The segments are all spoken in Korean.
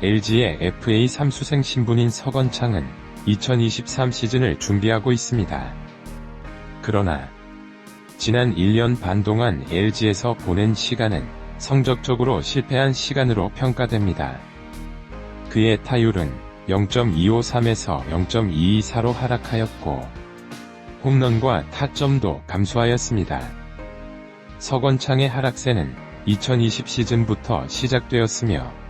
LG의 FA3 수생 신분인 서건창은 2023 시즌을 준비하고 있습니다. 그러나 지난 1년 반 동안 LG에서 보낸 시간은 성적적으로 실패한 시간으로 평가됩니다. 그의 타율은 0.253에서 0.224로 하락하였고 홈런과 타점도 감소하였습니다. 서건창의 하락세는 2020 시즌부터 시작되었으며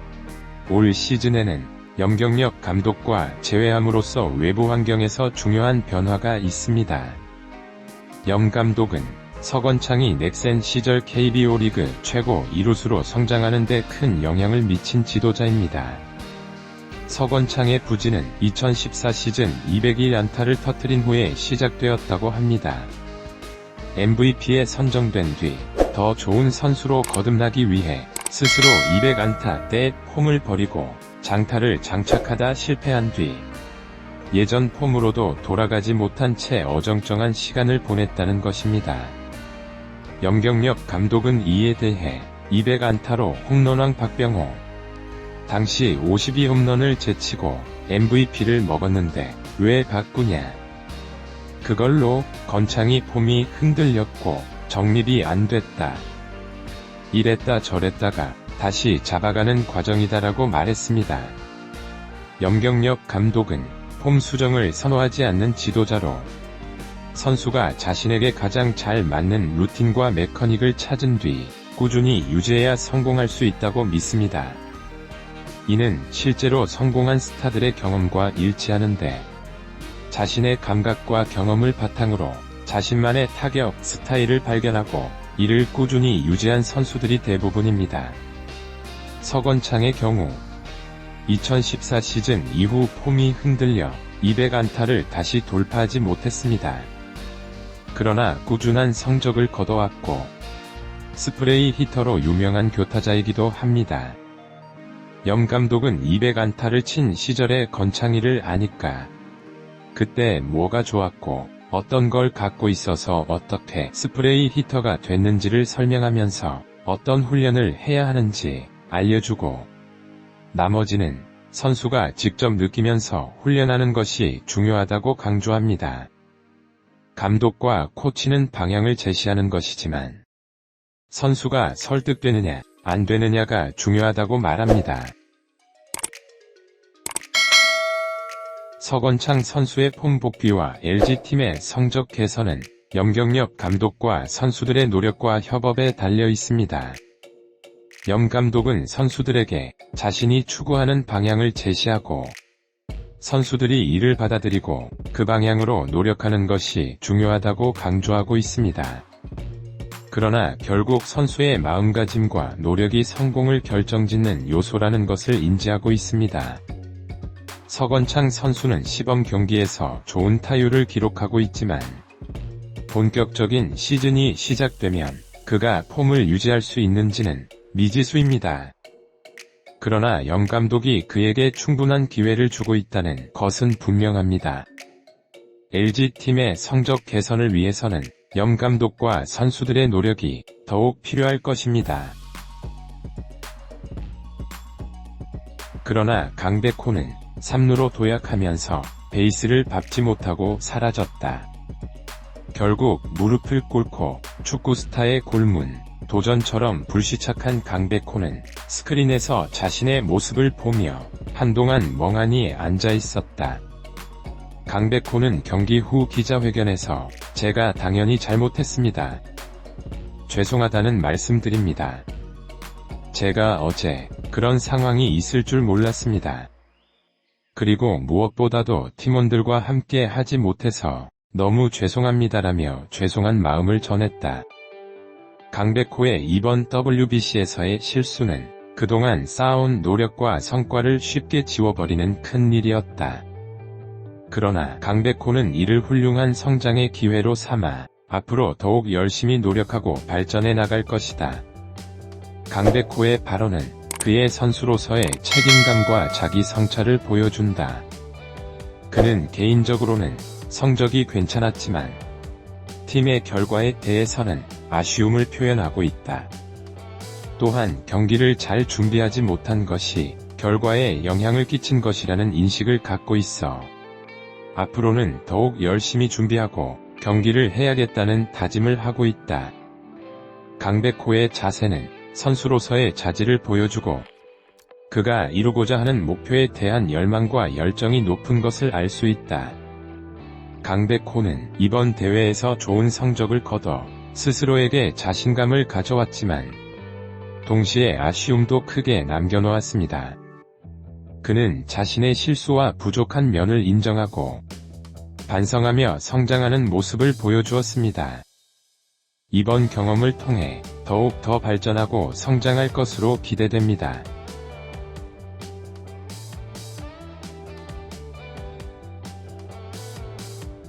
올 시즌에는 염경엽 감독과 재회함으로써 외부 환경에서 중요한 변화가 있습니다. 염 감독은 서건창이 넥센 시절 KBO 리그 최고 이루수로 성장하는 데 큰 영향을 미친 지도자입니다. 서건창의 부진은 2014 시즌 201안타를 터뜨린 후에 시작되었다고 합니다. MVP에 선정된 뒤 더 좋은 선수로 거듭나기 위해 스스로 200안타 때 폼을 버리고 장타를 장착하다 실패한 뒤 예전 폼으로도 돌아가지 못한 채 어정쩡한 시간을 보냈다는 것입니다. 염경엽 감독은 이에 대해 200안타로 홈런왕 박병호 당시 52홈런을 제치고 MVP를 먹었는데 왜 바꾸냐. 그걸로 건창이 폼이 흔들렸고 정립이 안 됐다. 이랬다 저랬다가 다시 잡아가는 과정이다라고 말했습니다. 염경엽 감독은 폼 수정을 선호하지 않는 지도자로 선수가 자신에게 가장 잘 맞는 루틴과 메커닉을 찾은 뒤 꾸준히 유지해야 성공할 수 있다고 믿습니다. 이는 실제로 성공한 스타들의 경험과 일치하는데 자신의 감각과 경험을 바탕으로 자신만의 타격 스타일을 발견하고 이를 꾸준히 유지한 선수들이 대부분입니다. 서건창의 경우 2014 시즌 이후 폼이 흔들려 200안타를 다시 돌파하지 못했습니다. 그러나 꾸준한 성적을 거둬왔고 스프레이 히터로 유명한 교타자이기도 합니다. 염 감독은 200안타를 친 시절의 건창이를 아니까 그때 뭐가 좋았고 어떤 걸 갖고 있어서 어떻게 스프레이 히터가 됐는지를 설명하면서 어떤 훈련을 해야 하는지 알려주고 나머지는 선수가 직접 느끼면서 훈련하는 것이 중요하다고 강조합니다. 감독과 코치는 방향을 제시하는 것이지만 선수가 설득되느냐 안 되느냐가 중요하다고 말합니다. 서건창 선수의 폼 복귀와 LG팀의 성적 개선은 염경엽 감독과 선수들의 노력과 협업에 달려 있습니다. 염 감독은 선수들에게 자신이 추구하는 방향을 제시하고 선수들이 이를 받아들이고 그 방향으로 노력하는 것이 중요하다고 강조하고 있습니다. 그러나 결국 선수의 마음가짐과 노력이 성공을 결정짓는 요소라는 것을 인지하고 있습니다. 서건창 선수는 시범 경기에서 좋은 타율을 기록하고 있지만 본격적인 시즌이 시작되면 그가 폼을 유지할 수 있는지는 미지수입니다. 그러나 염 감독이 그에게 충분한 기회를 주고 있다는 것은 분명합니다. LG팀의 성적 개선을 위해서는 염 감독과 선수들의 노력이 더욱 필요할 것입니다. 그러나 강백호는 3루로 도약하면서 베이스를 밟지 못하고 사라졌다. 결국 무릎을 꿇고 축구 스타의 골문, 도전처럼 불시착한 강백호는 스크린에서 자신의 모습을 보며 한동안 멍하니 앉아 있었다. 강백호는 경기 후 기자회견에서 제가 당연히 잘못했습니다. 죄송하다는 말씀드립니다. 제가 어제 그런 상황이 있을 줄 몰랐습니다. 그리고 무엇보다도 팀원들과 함께 하지 못해서 너무 죄송합니다라며 죄송한 마음을 전했다. 강백호의 이번 WBC에서의 실수는 그동안 쌓아온 노력과 성과를 쉽게 지워버리는 큰 일이었다. 그러나 강백호는 이를 훌륭한 성장의 기회로 삼아 앞으로 더욱 열심히 노력하고 발전해 나갈 것이다. 강백호의 발언은 그의 선수로서의 책임감과 자기 성찰을 보여준다. 그는 개인적으로는 성적이 괜찮았지만 팀의 결과에 대해서는 아쉬움을 표현하고 있다. 또한 경기를 잘 준비하지 못한 것이 결과에 영향을 끼친 것이라는 인식을 갖고 있어 앞으로는 더욱 열심히 준비하고 경기를 해야겠다는 다짐을 하고 있다. 강백호의 자세는 선수로서의 자질을 보여주고 그가 이루고자 하는 목표에 대한 열망과 열정이 높은 것을 알 수 있다. 강백호는 이번 대회에서 좋은 성적을 거둬 스스로에게 자신감을 가져왔지만 동시에 아쉬움도 크게 남겨놓았습니다. 그는 자신의 실수와 부족한 면을 인정하고 반성하며 성장하는 모습을 보여주었습니다. 이번 경험을 통해 더욱 더 발전하고 성장할 것으로 기대됩니다.